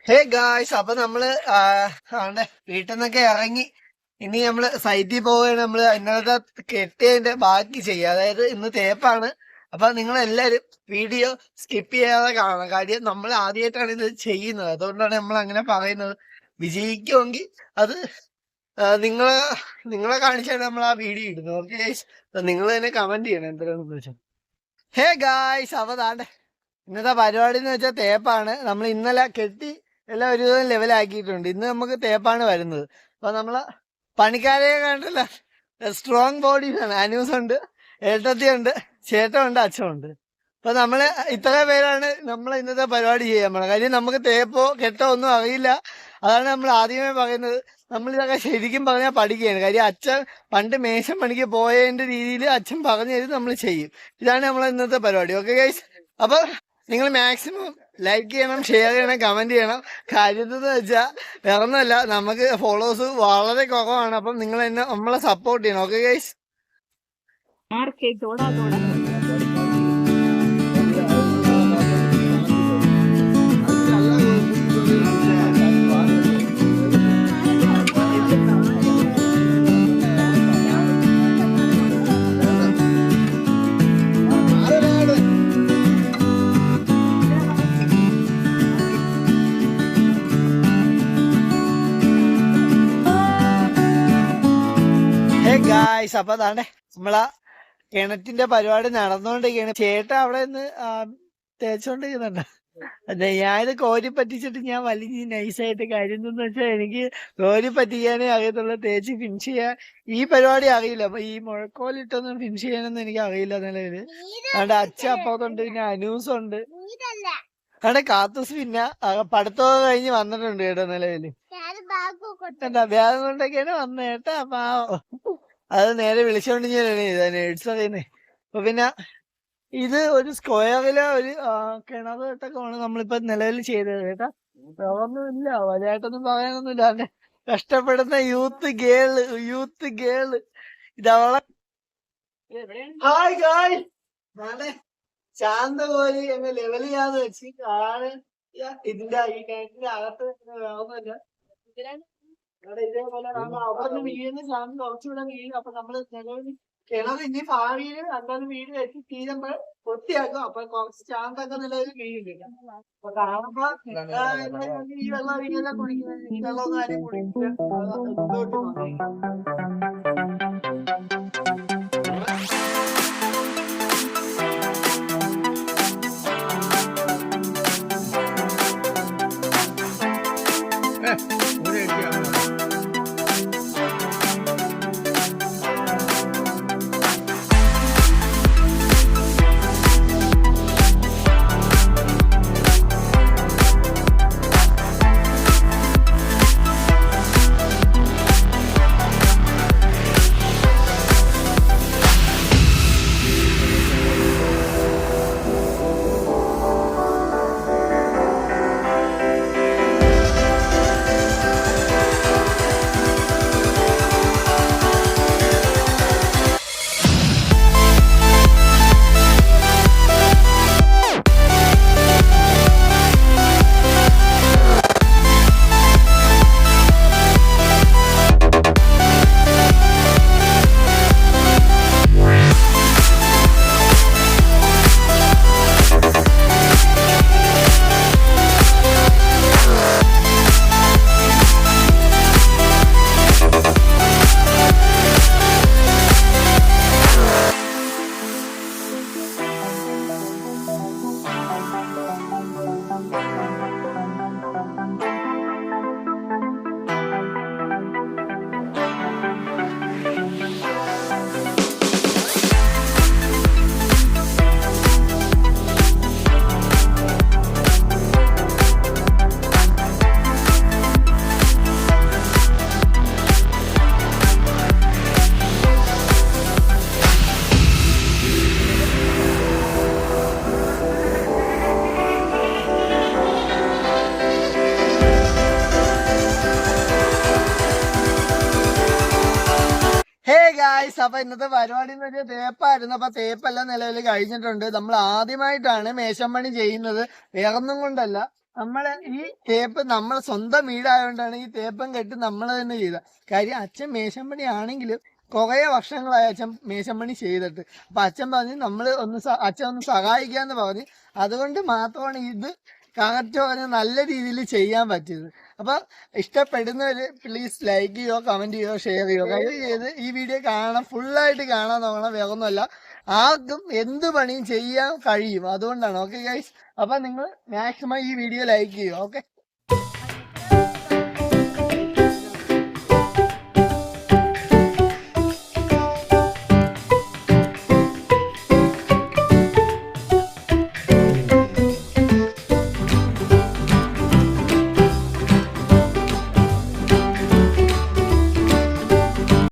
Hey guys, അപ്പൊ നമ്മള് വീട്ടിൽ നിന്നൊക്കെ ഇറങ്ങി ഇനി നമ്മള് സൈറ്റിൽ പോവുകയാണ്. നമ്മള് ഇന്നലത്തെ കെട്ടിയതിന്റെ ബാക്കി ചെയ്യുക. അതായത് ഇന്ന് തേപ്പാണ്. അപ്പൊ നിങ്ങൾ എല്ലാരും വീഡിയോ സ്കിപ്പ് ചെയ്യാതെ കാണണം. കാര്യം നമ്മൾ ആദ്യമായിട്ടാണ് ഇത് ചെയ്യുന്നത്, അതുകൊണ്ടാണ് നമ്മൾ അങ്ങനെ പറയുന്നത്. വിജയിക്കുമെങ്കിൽ അത് നിങ്ങളെ നിങ്ങളെ കാണിച്ചാണ് നമ്മൾ ആ വീഡിയോ ഇടുന്നത്. ഓക്കെ ഗൈസ്, നിങ്ങൾ തന്നെ കമന്റ് ചെയ്യണം എന്തിനാണെന്ന് വെച്ചാൽ. ഹേ ഗായ്സ്, അപ്പൊ താണ്ടെ ഇന്നത്തെ പരിപാടി എന്ന് വെച്ചാൽ തേപ്പാണ്. നമ്മൾ ഇന്നലെ കെട്ടി എല്ലാം ഒരുവിധം ലെവലാക്കിയിട്ടുണ്ട്. ഇന്ന് നമുക്ക് തേപ്പാണ് വരുന്നത്. അപ്പൊ നമ്മള് പണിക്കാരെ കണ്ടല്ല, സ്ട്രോങ് ബോഡീസാണ്. അനൂസ് ഉണ്ട്, ഏട്ടത്തിയുണ്ട്, ചേട്ടനുണ്ട്, അച്ഛനുണ്ട്. അപ്പൊ നമ്മള് ഇത്ര പേരാണ് നമ്മൾ ഇന്നത്തെ പരിപാടി ചെയ്യാൻ പോണത്. കാര്യം നമുക്ക് തേപ്പോ കെട്ടോ ഒന്നും അറിയില്ല. അതാണ് നമ്മൾ ആദ്യമേ പറയുന്നത്. നമ്മൾ ഇതൊക്കെ ശരിക്കും പറഞ്ഞാൽ പഠിക്കുകയാണ്. കാര്യം അച്ഛൻ പണ്ട് മേശം പണിക്ക് പോയതിന്റെ രീതിയിൽ അച്ഛൻ പറഞ്ഞു തരും, നമ്മൾ ചെയ്യും. ഇതാണ് നമ്മൾ ഇന്നത്തെ പരിപാടി. ഓക്കെ ഗൈസ്, അപ്പൊ നിങ്ങൾ മാക്സിമം ലൈക്ക് ചെയ്യണം, ഷെയർ ചെയ്യണം, കമന്റ് ചെയ്യണം. കാര്യത്തെന്ന് വെച്ചാൽ വേറൊന്നുമല്ല, നമുക്ക് ഫോളോവേഴ്സ് വളരെ കുറവാണ്. അപ്പം നിങ്ങൾ എന്നെ നമ്മളെ സപ്പോർട്ട് ചെയ്യണം. Okay guys. ഗായ്സ്, അപ്പൊ അതാണ്ടേ നമ്മളാ കിണറ്റിന്റെ പരിപാടി നടന്നുകൊണ്ടിരിക്കുകയാണ്. ചേട്ടൻ അവിടെ നിന്ന് തേച്ചോണ്ടിരിക്കുന്നുണ്ട്. അതെ, ഞാനിത് കോരി പറ്റിച്ചിട്ട് ഞാൻ വലിയ നൈസായിട്ട്. കാര്യം എന്തെന്ന് വെച്ചാൽ എനിക്ക് കോരി പറ്റിക്കാനേ അറിയത്തുള്ളൂ, തേച്ച് ഫിനിഷ് ചെയ്യാൻ ഈ പരിപാടി അറിയില്ല. അപ്പൊ ഈ മുഴക്കോലിട്ടൊന്നും ഫിനിഷ് ചെയ്യാനൊന്നും എനിക്ക് അറിയില്ല നിലവില്. അതുകൊണ്ട് അച്ഛൻ അപ്പുറത്തുണ്ട്, പിന്നെ അനൂസ് ഉണ്ട്, അവിടെ കാത്തൂസ് പിന്നെ പഠിത്തമൊക്കെ കഴിഞ്ഞ് വന്നിട്ടുണ്ട് കേട്ടോ. നിലവില് എന്താ ബാഗ് കൊണ്ടൊക്കെയാണ് വന്നത് കേട്ടോ. അപ്പൊ അത് നേരെ വിളിച്ചോണ്ട് ഞാൻ നേഴ്സ് പറയുന്നേ. അപ്പൊ പിന്നെ ഇത് ഒരു സ്ക്വയറിലെ ഒരു കിണർ കേട്ടൊക്കെയാണ് നമ്മളിപ്പോ നിലവിൽ ചെയ്തത് കേട്ടാ. ഒന്നുമില്ല, വലുതായിട്ടൊന്നും പറയാനൊന്നുമില്ല. അല്ലെ, കഷ്ടപ്പെടുന്ന യൂത്ത് ഗേള് ഇതവളെ. ഹായ് ഗായ്സ്, ശാന്ത കോരി എന്നെ ലെവൽ ചെയ്യാന്ന് വെച്ച് ആണ് ഇതിന്റെ ഈ കിണറ്റിന്റെ അകത്ത് വേറൊന്നുമില്ല. ഇതേപോലെ അവിടെ വീഴുന്ന ശാന്ത കുറച്ചുകൂടെ വീഴും. അപ്പൊ നമ്മള് കിണർ ഇനി ഭാവിയിൽ അല്ലാതെ വീട് വെച്ച് തീരുമ്പോൾ വൃത്തിയാക്കും. അപ്പൊ കുറച്ച് ശാന്തൊക്കെ നിലവിൽ വീഴില്ല. അപ്പൊ കാണുമ്പോ ഈ വെള്ളം ഇങ്ങനെ കുടിക്കുന്നത്, ഈ വെള്ളം ആരും കുടിക്കില്ല. ഗായ്സ്, അപ്പൊ ഇന്നത്തെ പരിപാടി എന്ന് വെച്ചാൽ തേപ്പായിരുന്നു. അപ്പൊ തേപ്പെല്ലാം നിലവിൽ കഴിഞ്ഞിട്ടുണ്ട്. നമ്മൾ ആദ്യമായിട്ടാണ് മേശം പണി ചെയ്യുന്നത്, വേറൊന്നും കൊണ്ടല്ല. നമ്മള് ഈ തേപ്പ് നമ്മളെ സ്വന്തം വീടായതുകൊണ്ടാണ് ഈ തേപ്പം കെട്ട് നമ്മൾ തന്നെ ചെയ്ത കാര്യം. അച്ഛൻ മേശപ്പണി ആണെങ്കിലും കുറെ വർഷങ്ങളായി അച്ഛൻ മേശപ്പണി ചെയ്തിട്ട്. അപ്പൊ അച്ഛൻ പറഞ്ഞ് അച്ഛൻ ഒന്ന് സഹായിക്കാന്ന് പറഞ്ഞ്, അതുകൊണ്ട് മാത്രമാണ് ഇത് കറക്റ്റ് പറഞ്ഞ് നല്ല രീതിയിൽ ചെയ്യാൻ പറ്റിയത്. അപ്പൊ ഇഷ്ടപ്പെടുന്നവര് പ്ലീസ് ലൈക്ക് ചെയ്യോ, കമന്റ് ചെയ്യോ, ഷെയർ ചെയ്യോ. ചെയ്ത് ഈ വീഡിയോ കാണണം, ഫുള്ളായിട്ട് കാണാൻ നോക്കണം. വേറൊന്നുമല്ല, ആർക്കും എന്ത് പണിയും ചെയ്യാൻ കഴിയും, അതുകൊണ്ടാണ്. ഓക്കെ ഗൈസ്, അപ്പൊ നിങ്ങൾ മാക്സിമം ഈ വീഡിയോ ലൈക്ക് ചെയ്യോ. ഓക്കെ.